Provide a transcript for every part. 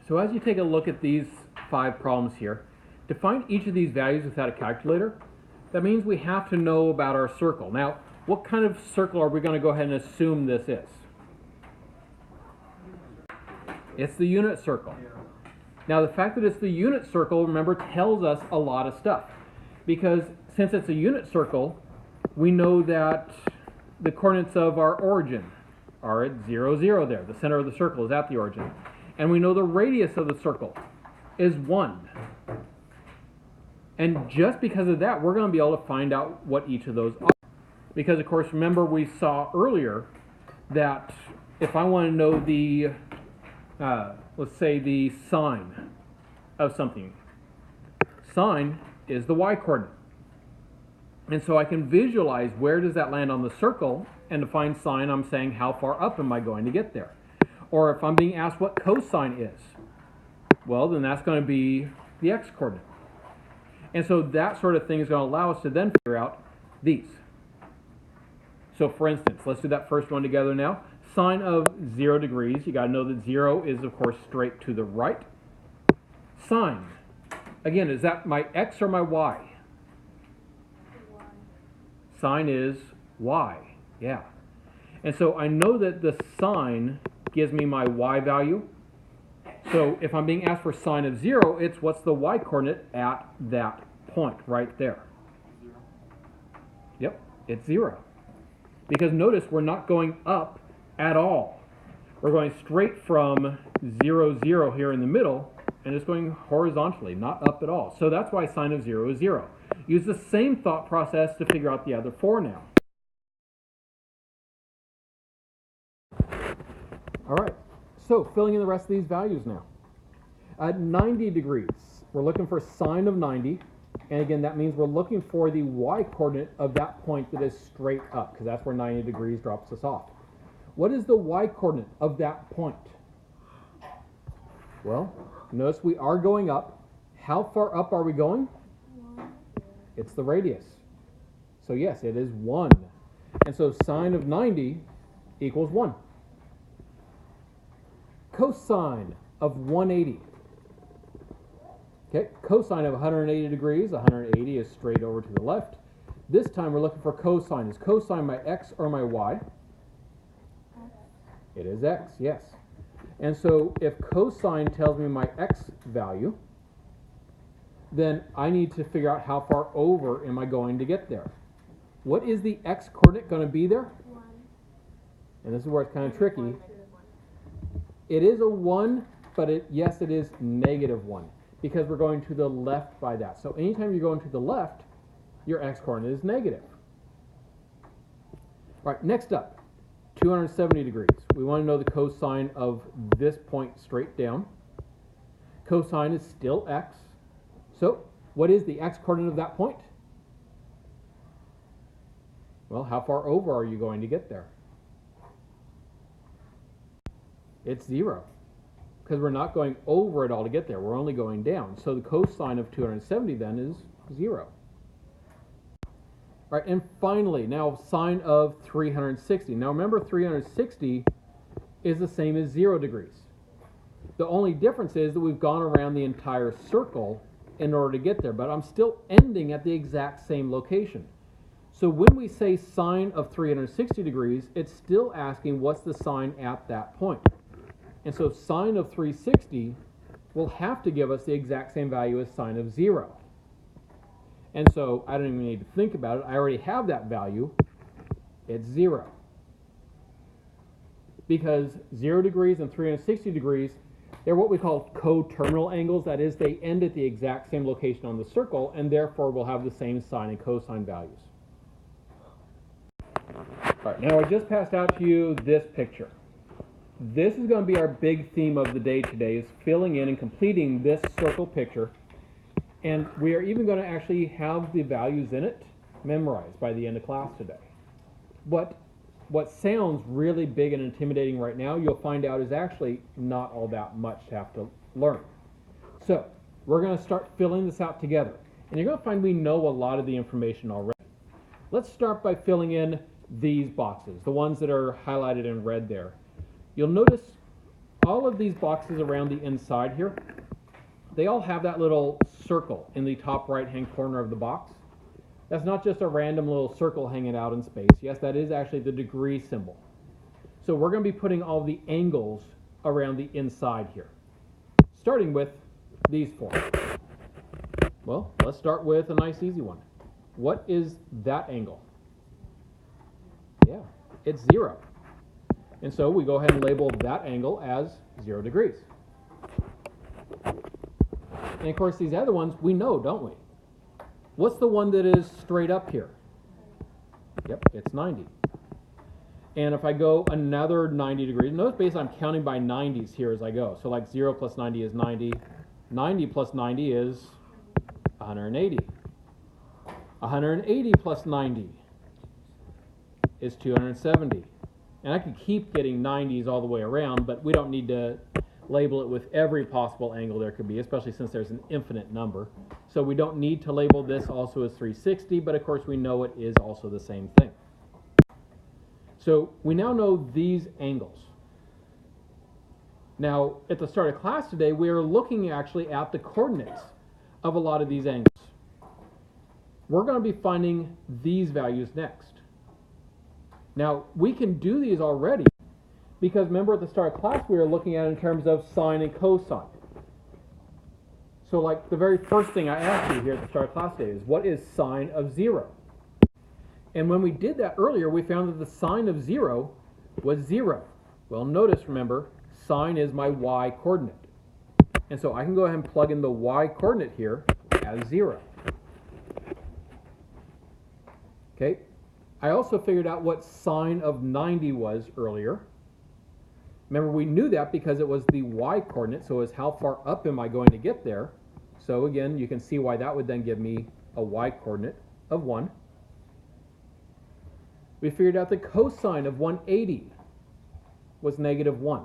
So as you take a look at these 5 problems here, to find each of these values without a calculator, that means we have to know about our circle. Now, what kind of circle are we going to go ahead and assume this is? It's the unit circle. Now, the fact that it's the unit circle, remember, tells us a lot of stuff. Because since it's a unit circle, we know that the coordinates of our origin are at 0, 0 there. The center of the circle is at the origin. And we know the radius of the circle is 1. And just because of that, we're going to be able to find out what each of those are. Because, of course, remember we saw earlier that if I want to know the, let's say the sine of something, sine is the y-coordinate. And so I can visualize where does that land on the circle, and to find sine, I'm saying how far up am I going to get there? Or if I'm being asked what cosine is, well, then that's going to be the x-coordinate. And so that sort of thing is going to allow us to then figure out these. So for instance, let's do that first one together now. Sine of 0 degrees, you got to know that 0 is, of course, straight to the right. Sine, again, is that my x or my y? Y. Sine is y, yeah. And so I know that the sine gives me my y value. So if I'm being asked for sine of 0, it's what's the y-coordinate at that point right there? 0. Yep, it's 0. Because notice we're not going up at all. We're going straight from 0, 0 here in the middle, and it's going horizontally, not up at all. So that's why sine of 0 is 0. Use the same thought process to figure out the other 4 now. All right, so filling in the rest of these values now. At 90 degrees, we're looking for sine of 90. And again, that means we're looking for the y-coordinate of that point that is straight up, because that's where 90 degrees drops us off. What is the y-coordinate of that point? Well, notice we are going up. How far up are we going? 1. It's the radius. So yes, it is 1. And so sine of 90 equals 1. Cosine of 180. Okay, cosine of 180 degrees, 180 is straight over to the left. This time we're looking for cosine. Is cosine my x or my y? It is x, yes. And so if cosine tells me my x value, then I need to figure out how far over am I going to get there. What is the x coordinate going to be there? 1. And this is where it's kind of tricky. It is a 1, but yes, it is negative 1. Because we're going to the left by that. So anytime you're going to the left, your x-coordinate is negative. All right, next up, 270 degrees. We want to know the cosine of this point straight down. Cosine is still x. So what is the x-coordinate of that point? Well, how far over are you going to get there? It's 0. Because we're not going over it all to get there. We're only going down. So the cosine of 270 then is 0. All right, and finally, now sine of 360. Now remember, 360 is the same as 0 degrees. The only difference is that we've gone around the entire circle in order to get there, but I'm still ending at the exact same location. So when we say sine of 360 degrees, it's still asking what's the sine at that point. And so sine of 360 will have to give us the exact same value as sine of 0. And so I don't even need to think about it. I already have that value. It's 0. Because 0 degrees and 360 degrees, they're what we call coterminal angles. That is, they end at the exact same location on the circle, and therefore will have the same sine and cosine values. All right, now I just passed out to you this picture. This is going to be our big theme of the day today, is filling in and completing this circle picture. And we are even going to actually have the values in it memorized by the end of class today. But what sounds really big and intimidating right now, you'll find out is actually not all that much to have to learn. So we're going to start filling this out together. And you're going to find we know a lot of the information already. Let's start by filling in these boxes, the ones that are highlighted in red there. You'll notice all of these boxes around the inside here, they all have that little circle in the top right-hand corner of the box. That's not just a random little circle hanging out in space. Yes, that is actually the degree symbol. So we're going to be putting all the angles around the inside here, starting with these four. Well, let's start with a nice easy one. What is that angle? Yeah, it's 0. And so we go ahead and label that angle as 0 degrees. And of course, these other ones we know, don't we? What's the one that is straight up here? Yep, it's 90. And if I go another 90 degrees, notice basically I'm counting by 90s here as I go. So like 0 plus 90 is 90. 90 plus 90 is 180. 180 plus 90 is 270. And I could keep getting 90s all the way around, but we don't need to label it with every possible angle there could be, especially since there's an infinite number. So we don't need to label this also as 360, but of course we know it is also the same thing. So we now know these angles. Now, at the start of class today, we are looking actually at the coordinates of a lot of these angles. We're going to be finding these values next. Now, we can do these already because remember at the start of class we were looking at in terms of sine and cosine. So like the very first thing I asked you here at the start of class today is what is sine of 0? And when we did that earlier, we found that the sine of 0 was 0. Well, notice, remember, sine is my y coordinate. And so I can go ahead and plug in the y coordinate here as 0. Okay. I also figured out what sine of 90 was earlier. Remember, we knew that because it was the y coordinate, so it's how far up am I going to get there. So again, you can see why that would then give me a y coordinate of 1. We figured out the cosine of 180 was negative 1.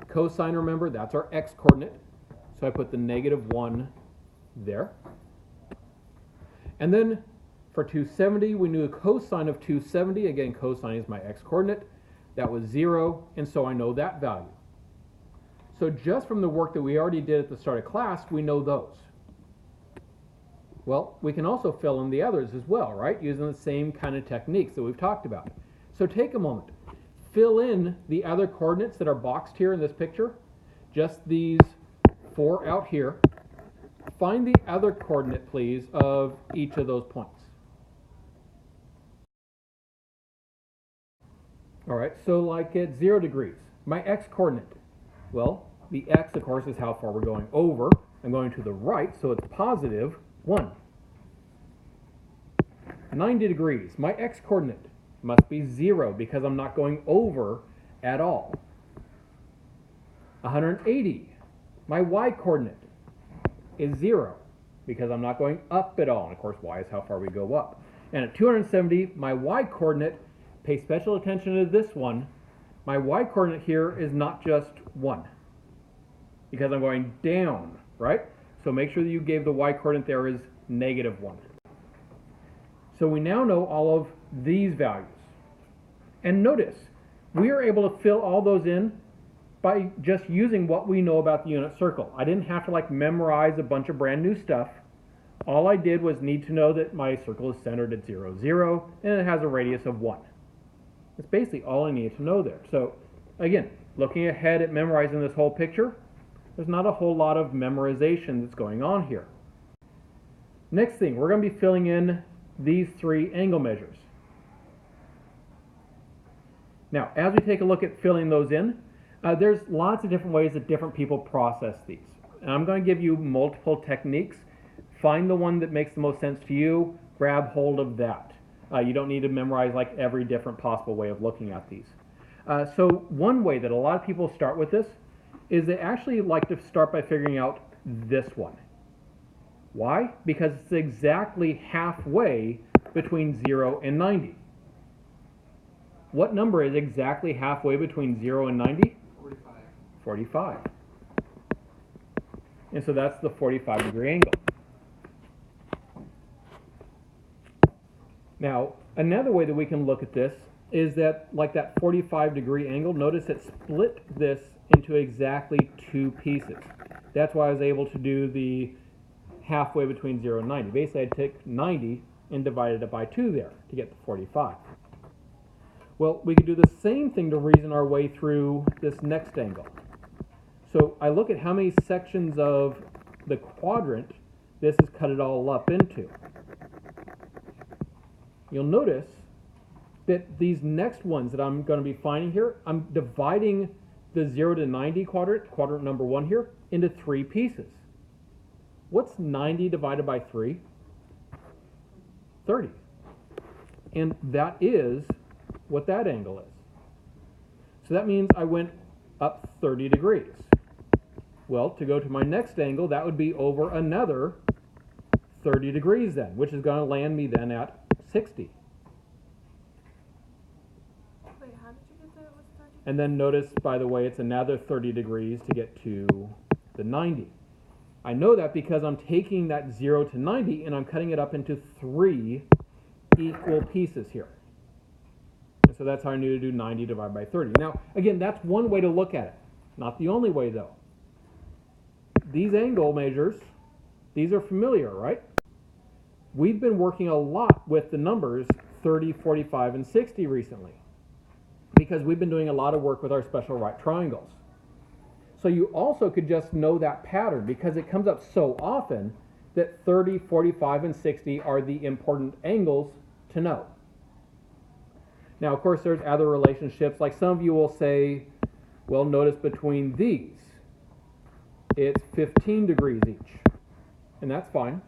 Cosine, remember, that's our x coordinate. So I put the negative 1 there. And then for 270, we knew the cosine of 270. Again, cosine is my x coordinate. That was 0, and so I know that value. So just from the work that we already did at the start of class, we know those. Well, we can also fill in the others as well, right? Using the same kind of techniques that we've talked about. So take a moment. Fill in the other coordinates that are boxed here in this picture. Just these 4 out here. Find the other coordinate, please, of each of those points. All right, so like at 0 degrees, my x coordinate. Well, the x, of course, is how far we're going over. I'm going to the right, so it's positive 1. 90 degrees, my x coordinate must be 0 because I'm not going over at all. 180, my y coordinate is 0 because I'm not going up at all. And of course, y is how far we go up. And at 270, my y coordinate, pay special attention to this one. My y coordinate here is not just 1 because I'm going down, right? So make sure that you gave the y coordinate there is negative 1. So we now know all of these values. And notice, we are able to fill all those in by just using what we know about the unit circle. I didn't have to like memorize a bunch of brand new stuff. All I did was need to know that my circle is centered at 0, 0, and it has a radius of 1. That's basically all I needed to know there. So again, looking ahead at memorizing this whole picture, there's not a whole lot of memorization that's going on here. Next thing, we're going to be filling in these 3 angle measures. Now, as we take a look at filling those in, there's lots of different ways that different people process these. And I'm going to give you multiple techniques. Find the one that makes the most sense to you, grab hold of that. You don't need to memorize like every different possible way of looking at these. So one way that a lot of people start with this is they actually like to start by figuring out this one. Why? Because it's exactly halfway between 0 and 90. What number is exactly halfway between 0 and 90? 45. 45. And so that's the 45-degree angle. Now, another way that we can look at this is that, like that 45-degree angle, notice it split this into exactly two pieces. That's why I was able to do the halfway between 0 and 90. Basically, I took 90 and divided it by 2 there to get the 45. Well, we could do the same thing to reason our way through this next angle. So I look at how many sections of the quadrant this has cut it all up into. You'll notice that these next ones that I'm going to be finding here, I'm dividing the 0 to 90 quadrant number 1 here, into 3 pieces. What's 90 divided by 3? 30. And that is what that angle is. So that means I went up 30 degrees. Well, to go to my next angle, that would be over another 30 degrees then, which is going to land me then at 60. Wait, how did you get that it was 30? And then notice, by the way, it's another 30 degrees to get to the 90. I know that because I'm taking that 0 to 90 and I'm cutting it up into 3 equal pieces here. And so that's how I knew to do 90 divided by 30. Now, again, that's one way to look at it. Not the only way, though. These angle measures, these are familiar, right? We've been working a lot with the numbers 30, 45, and 60 recently because we've been doing a lot of work with our special right triangles. So you also could just know that pattern because it comes up so often that 30, 45, and 60 are the important angles to know. Now, of course, there's other relationships. Like some of you will say, well, notice between these, it's 15 degrees each. And that's fine.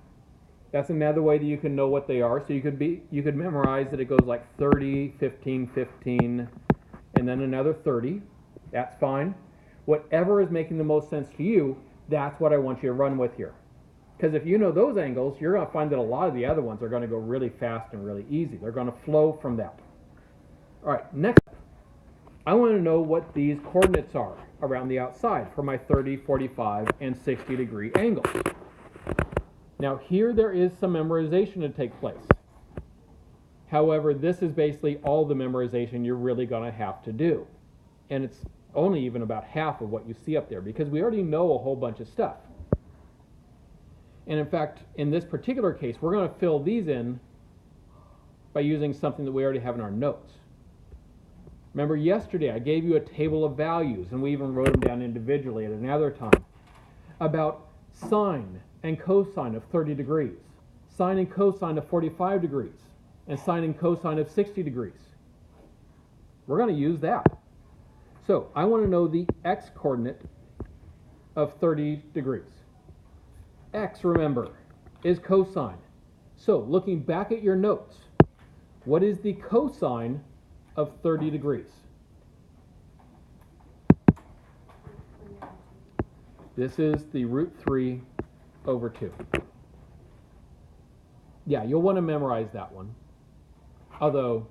That's another way that you can know what they are. So you could memorize that it goes like 30, 15, 15, and then another 30. That's fine. Whatever is making the most sense to you, that's what I want you to run with here. Because if you know those angles, you're going to find that a lot of the other ones are going to go really fast and really easy. They're going to flow from that. All right, next, I want to know what these coordinates are around the outside for my 30, 45, and 60 degree angles. Now here there is some memorization to take place. However, this is basically all the memorization you're really going to have to do. And it's only even about half of what you see up there because we already know a whole bunch of stuff. And in fact, in this particular case, we're going to fill these in by using something that we already have in our notes. Remember yesterday I gave you a table of values and we even wrote them down individually at another time about sine and cosine of 30 degrees, sine and cosine of 45 degrees, and sine and cosine of 60 degrees. We're going to use that. So I want to know the x coordinate of 30 degrees. X, remember, is cosine. So looking back at your notes, what is the cosine of 30 degrees? This is the root 3 over 2. Yeah, you'll want to memorize that one. Although,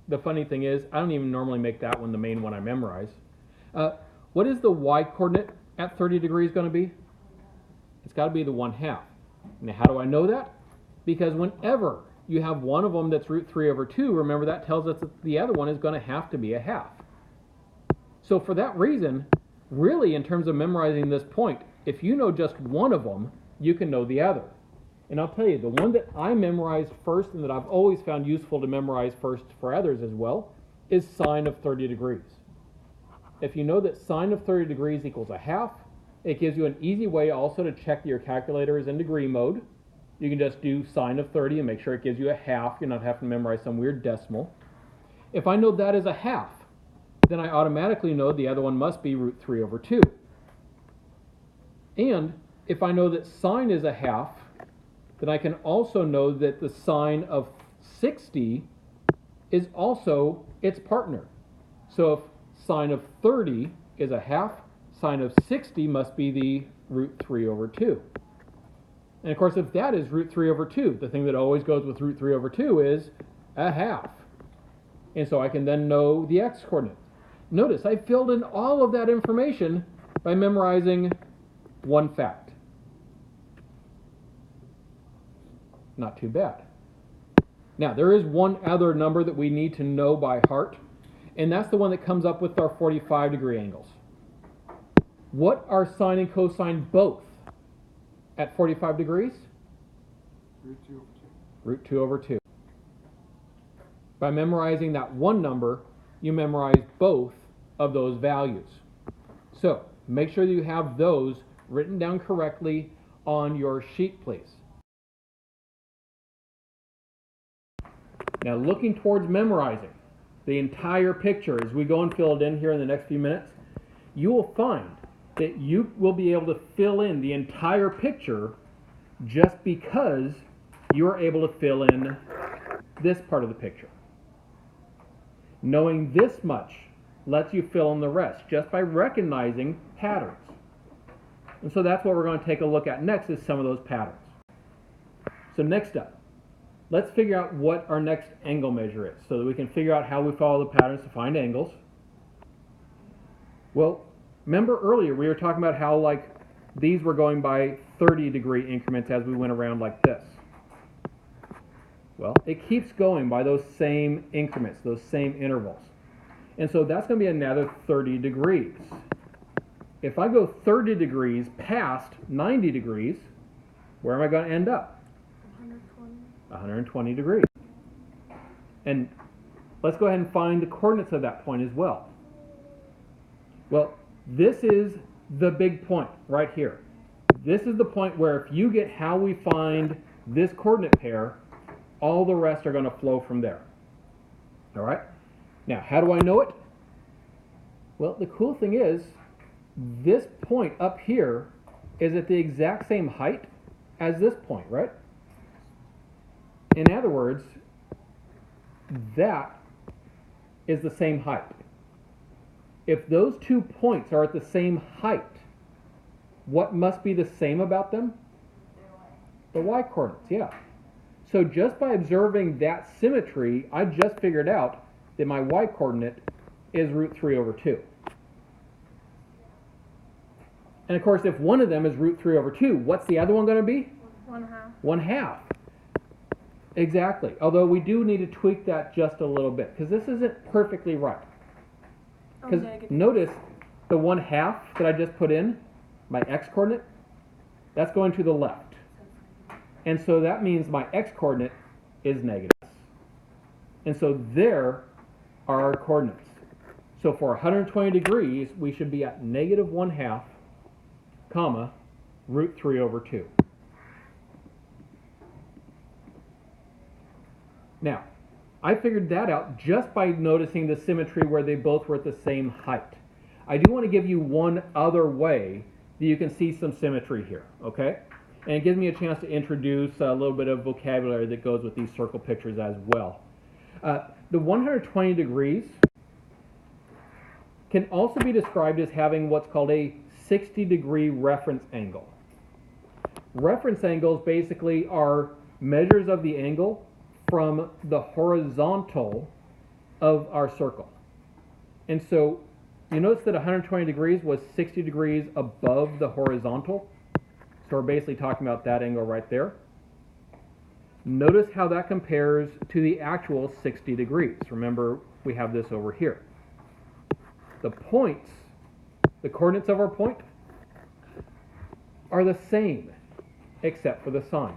the funny thing is, I don't even normally make that one the main one I memorize. What is the y coordinate at 30 degrees going to be? It's got to be the 1/2. Now, how do I know that? Because whenever you have one of them that's root 3 over 2, remember that tells us that the other one is going to have to be a half. So for that reason, really in terms of memorizing this point, if you know just one of them, you can know the other. And I'll tell you, the one that I memorized first and that I've always found useful to memorize first for others as well is sine of 30 degrees. If you know that sine of 30 degrees equals a half, it gives you an easy way also to check that your calculator is in degree mode. You can just do sine of 30 and make sure it gives you a half. You're not having to memorize some weird decimal. If I know that is a half, then I automatically know the other one must be root 3 over 2. And if I know that sine is a half, then I can also know that the sine of 60 is also its partner. So if sine of 30 is a half, sine of 60 must be the root 3 over 2. And of course, if that is root 3 over 2, the thing that always goes with root 3 over 2 is a half. And so I can then know the x coordinate. Notice I filled in all of that information by memorizing one fact. Not too bad. Now, there is one other number that we need to know by heart, and that's the one that comes up with our 45-degree angles. What are sine and cosine both at 45 degrees? Root 2 over 2. By memorizing that one number, you memorize both of those values. So, make sure that you have those written down correctly on your sheet, please. Now, looking towards memorizing the entire picture as we go and fill it in here in the next few minutes, you will find that you will be able to fill in the entire picture just because you are able to fill in this part of the picture. Knowing this much lets you fill in the rest just by recognizing patterns. And so that's what we're going to take a look at next, is some of those patterns. So next up, let's figure out what our next angle measure is so that we can figure out how we follow the patterns to find angles. Well, remember earlier we were talking about how like these were going by 30-degree increments as we went around like this. Well, it keeps going by those same increments, those same intervals. And so that's going to be another 30 degrees. If I go 30 degrees past 90 degrees, where am I going to end up? 120. 120 degrees. And let's go ahead and find the coordinates of that point as well. Well, this is the big point right here. This is the point where if you get how we find this coordinate pair, all the rest are going to flow from there. All right? Now, how do I know it? Well, the cool thing is, this point up here is at the exact same height as this point, right? In other words, that is the same height. If those 2 points are at the same height, what must be the same about them? The y-coordinates, yeah. So just by observing that symmetry, I just figured out that my y-coordinate is root 3 over 2. And of course, if one of them is root 3 over 2, what's the other one going to be? 1/2. 1/2. Exactly. Although we do need to tweak that just a little bit, because this isn't perfectly right. Because notice the 1/2 that I just put in, my x-coordinate, that's going to the left. And so that means my x-coordinate is negative. And so there are our coordinates. So for 120 degrees, we should be at negative 1/2, comma, root 3 over 2. Now, I figured that out just by noticing the symmetry where they both were at the same height. I do want to give you one other way that you can see some symmetry here, okay? And it gives me a chance to introduce a little bit of vocabulary that goes with these circle pictures as well. The 120 degrees can also be described as having what's called a 60-degree reference angle. Reference angles basically are measures of the angle from the horizontal of our circle. And so you notice that 120 degrees was 60 degrees above the horizontal. So we're basically talking about that angle right there. Notice how that compares to the actual 60 degrees. Remember, we have this over here. The points, the coordinates of our point, are the same, except for the sign.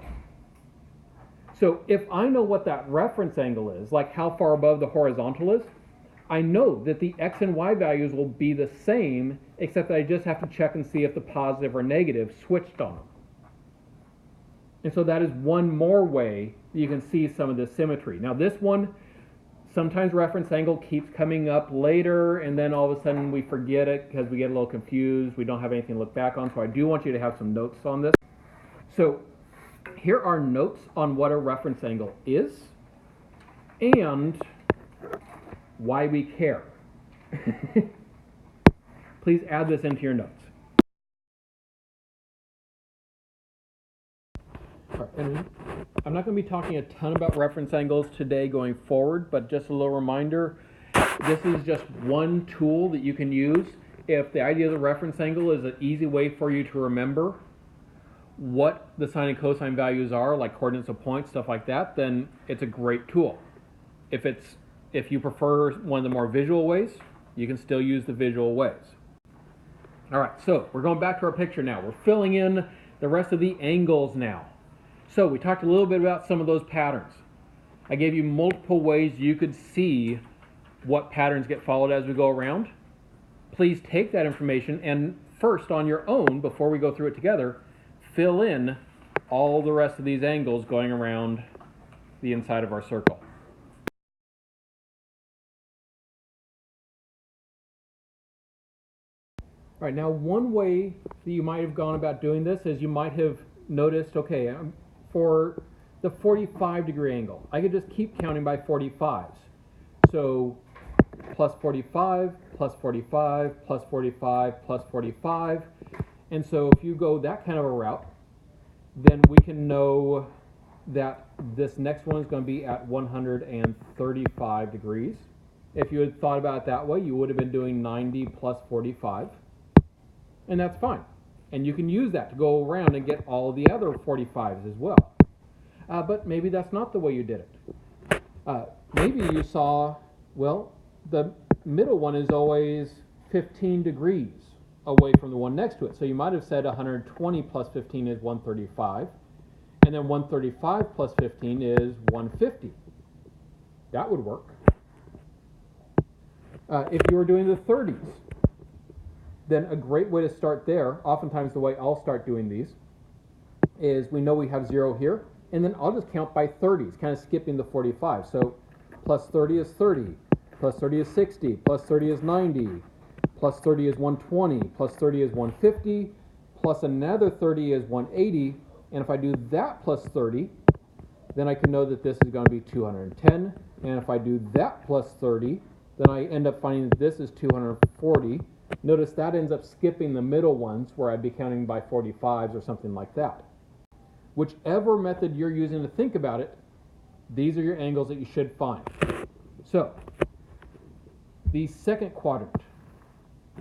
So if I know what that reference angle is, like how far above the horizontal is, I know that the x and y values will be the same, except that I just have to check and see if the positive or negative switched on them. And so that is one more way that you can see some of this symmetry. Now this one, sometimes reference angle keeps coming up later, and then all of a sudden we forget it because we get a little confused. We don't have anything to look back on, so I do want you to have some notes on this. So here are notes on what a reference angle is and why we care. Please add this into your notes. All right, and I'm not going to be talking a ton about reference angles today going forward, but just a little reminder, this is just one tool that you can use if the idea of the reference angle is an easy way for you to remember what the sine and cosine values are, like coordinates of points, stuff like that, then it's a great tool. If you prefer one of the more visual ways, you can still use the visual ways. All right, so we're going back to our picture now. We're filling in the rest of the angles now. So we talked a little bit about some of those patterns. I gave you multiple ways you could see what patterns get followed as we go around. Please take that information and first on your own, before we go through it together, fill in all the rest of these angles going around the inside of our circle. All right, now one way that you might have gone about doing this is you might have noticed, okay, for the 45-degree angle, I could just keep counting by 45s. So plus 45, plus 45, plus 45, plus 45. And so if you go that kind of a route, then we can know that this next one is going to be at 135 degrees. If you had thought about it that way, you would have been doing 90 plus 45. And that's fine. And you can use that to go around and get all the other 45s as well. But maybe that's not the way you did it. Maybe you saw, well, the middle one is always 15 degrees away from the one next to it. So you might have said 120 plus 15 is 135. And then 135 plus 15 is 150. That would work. If you were doing the 30s, then a great way to start there, oftentimes the way I'll start doing these, is we know we have 0 here, and then I'll just count by 30s, kind of skipping the 45. So plus 30 is 30, plus 30 is 60, plus 30 is 90, plus 30 is 120, plus 30 is 150, plus another 30 is 180, and if I do that plus 30, then I can know that this is going to be 210, and if I do that plus 30, then I end up finding that this is 240. Notice that ends up skipping the middle ones where I'd be counting by 45s or something like that. Whichever method you're using to think about it, these are your angles that you should find. So, the second quadrant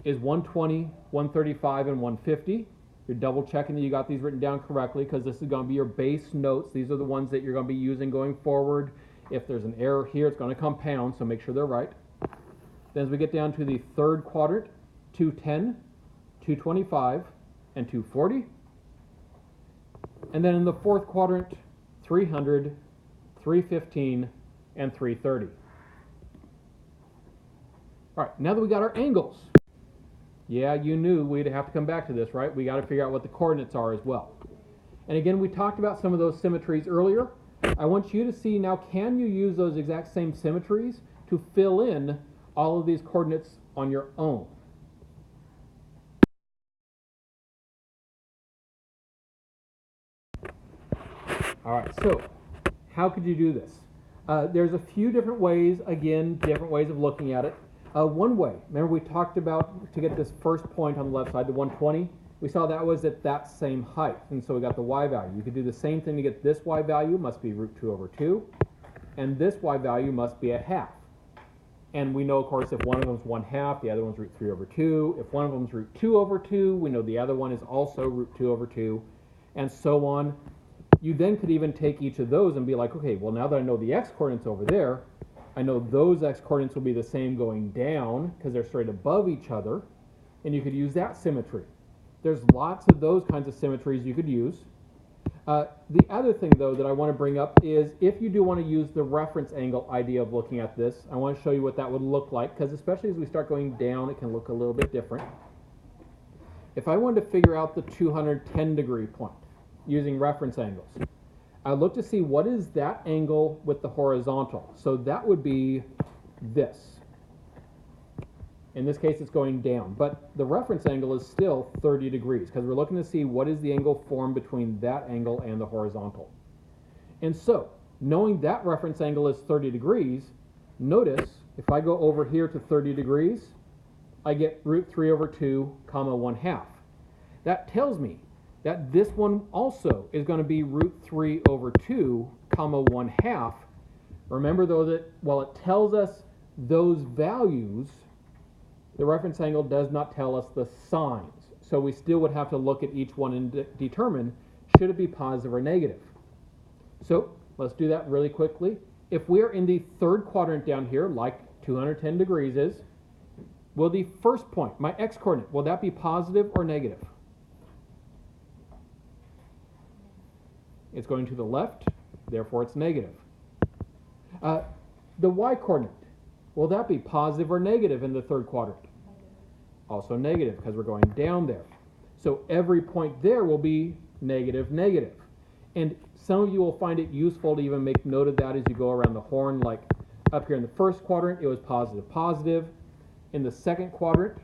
is 120, 135, and 150. You're double checking that you got these written down correctly because this is going to be your base notes. These are the ones that you're going to be using going forward. If there's an error here, it's going to compound, so make sure they're right. Then as we get down to the third quadrant, 210, 225, and 240. And then in the fourth quadrant, 300, 315, and 330. All right, now that we got our angles, yeah, you knew we'd have to come back to this, right? We got to figure out what the coordinates are as well. And again, we talked about some of those symmetries earlier. I want you to see now, can you use those exact same symmetries to fill in all of these coordinates on your own? All right, so how could you do this? There's a few different ways, again, different ways of looking at it. One way, remember we talked about to get this first point on the left side, the 120, we saw that was at that same height, and so we got the y value. You could do the same thing to get this y value, must be root 2 over 2, and this y value must be a half. And we know, of course, if one of them is 1/2, the other one's root 3 over 2. If one of them is root 2 over 2, we know the other one is also root 2 over 2, and so on. You then could even take each of those and be like, okay, well, now that I know the x-coordinates over there, I know those x-coordinates will be the same going down because they're straight above each other, and you could use that symmetry. There's lots of those kinds of symmetries you could use. The other thing, though, that I want to bring up is if you do want to use the reference angle idea of looking at this, I want to show you what that would look like, because especially as we start going down, it can look a little bit different. If I wanted to figure out the 210-degree point using reference angles, I look to see what is that angle with the horizontal. So that would be this. In this case, it's going down, but the reference angle is still 30 degrees because we're looking to see what is the angle formed between that angle and the horizontal. And so, knowing that reference angle is 30 degrees, notice if I go over here to 30 degrees, I get root 3 over 2, comma 1/2. That tells me that this one also is going to be root 3 over 2, comma 1/2. Remember, though, that while it tells us those values, the reference angle does not tell us the signs. So we still would have to look at each one and determine, should it be positive or negative? So let's do that really quickly. If we are in the third quadrant down here, like 210 degrees is, will the first point, my x-coordinate, will that be positive or negative? It's going to the left, therefore it's negative. The y-coordinate, will that be positive or negative in the third quadrant? Also negative, because we're going down there. So every point there will be negative, negative. And some of you will find it useful to even make note of that as you go around the horn, like up here in the first quadrant, it was positive, positive. In the second quadrant,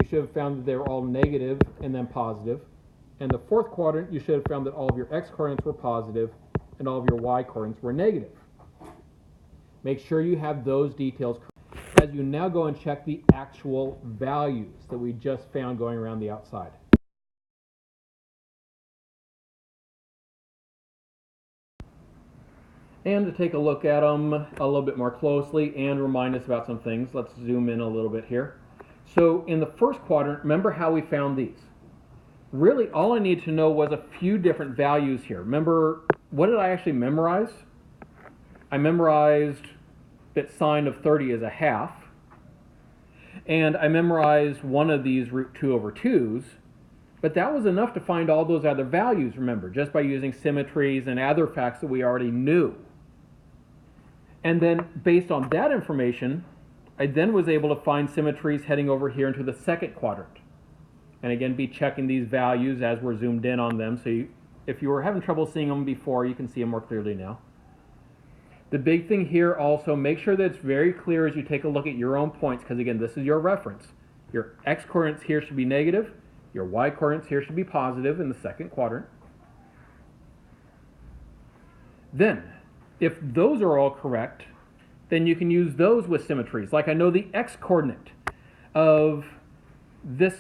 you should have found that they were all negative and then positive. In the fourth quadrant, you should have found that all of your x-coordinates were positive and all of your y-coordinates were negative. Make sure you have those details as you now go and check the actual values that we just found going around the outside. And to take a look at them a little bit more closely and remind us about some things, let's zoom in a little bit here. So in the first quadrant, remember how we found these? Really, all I need to know was a few different values here. Remember, what did I actually memorize? I memorized that sine of 30 is a half. And I memorized one of these root 2 over 2's. But that was enough to find all those other values, remember, just by using symmetries and other facts that we already knew. And then, based on that information, I then was able to find symmetries heading over here into the second quadrant. And again, be checking these values as we're zoomed in on them. So if you were having trouble seeing them before, you can see them more clearly now. The big thing here also, make sure that it's very clear as you take a look at your own points, because again, this is your reference. Your x-coordinates here should be negative. Your y-coordinates here should be positive in the second quadrant. Then, if those are all correct, then you can use those with symmetries. Like I know the x-coordinate of this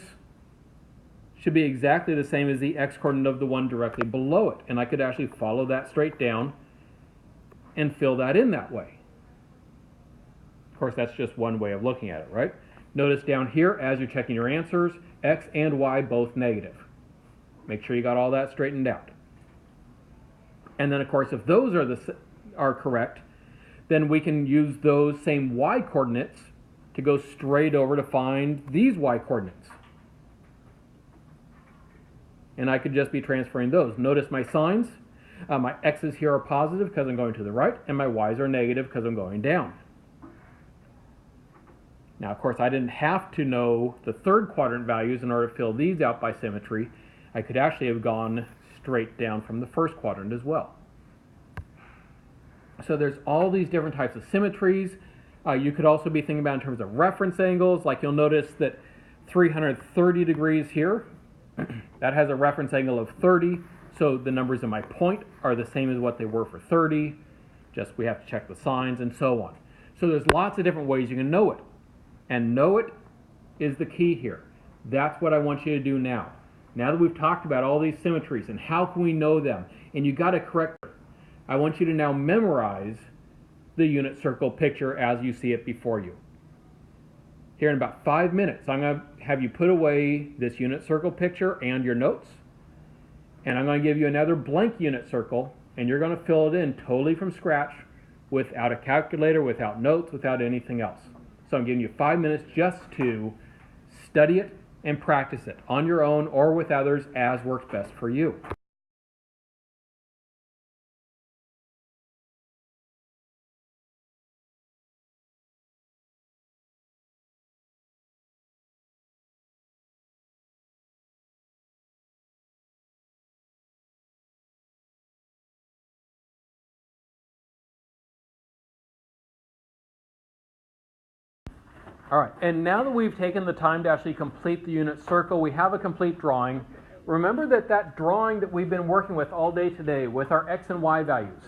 should be exactly the same as the x-coordinate of the one directly below it. And I could actually follow that straight down and fill that in that way. Of course, that's just one way of looking at it, right? Notice down here, as you're checking your answers, x and y both negative. Make sure you got all that straightened out. And then, of course, if those are correct, then we can use those same y-coordinates to go straight over to find these y-coordinates. And I could just be transferring those. Notice my signs. My x's here are positive because I'm going to the right, and my y's are negative because I'm going down. Now, of course, I didn't have to know the third quadrant values in order to fill these out by symmetry. I could actually have gone straight down from the first quadrant as well. So there's all these different types of symmetries. You could also be thinking about in terms of reference angles. Like you'll notice that 330 degrees here, that has a reference angle of 30. So the numbers in my point are the same as what they were for 30. Just we have to check the signs and so on. So there's lots of different ways you can know it. And know it is the key here. That's what I want you to do now. Now that we've talked about all these symmetries and how can we know them, and you got to correct it, I want you to now memorize the unit circle picture as you see it before you. Here in about 5 minutes, I'm going to have you put away this unit circle picture and your notes. And I'm going to give you another blank unit circle, and you're going to fill it in totally from scratch without a calculator, without notes, without anything else. So I'm giving you 5 minutes just to study it and practice it on your own or with others as works best for you. All right, and now that we've taken the time to actually complete the unit circle, we have a complete drawing. Remember that drawing that we've been working with all day today with our x and y values,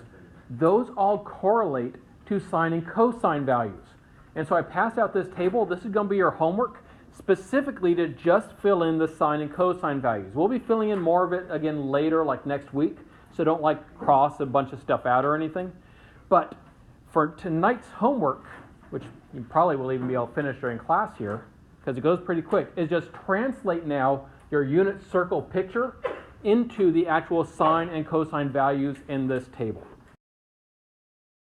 those all correlate to sine and cosine values. And so I passed out this table. This is going to be your homework, specifically to just fill in the sine and cosine values. We'll be filling in more of it again later, like next week, so don't like cross a bunch of stuff out or anything. But for tonight's homework, which you probably will even be able to finish during class here, because it goes pretty quick, is just translate now your unit circle picture into the actual sine and cosine values in this table.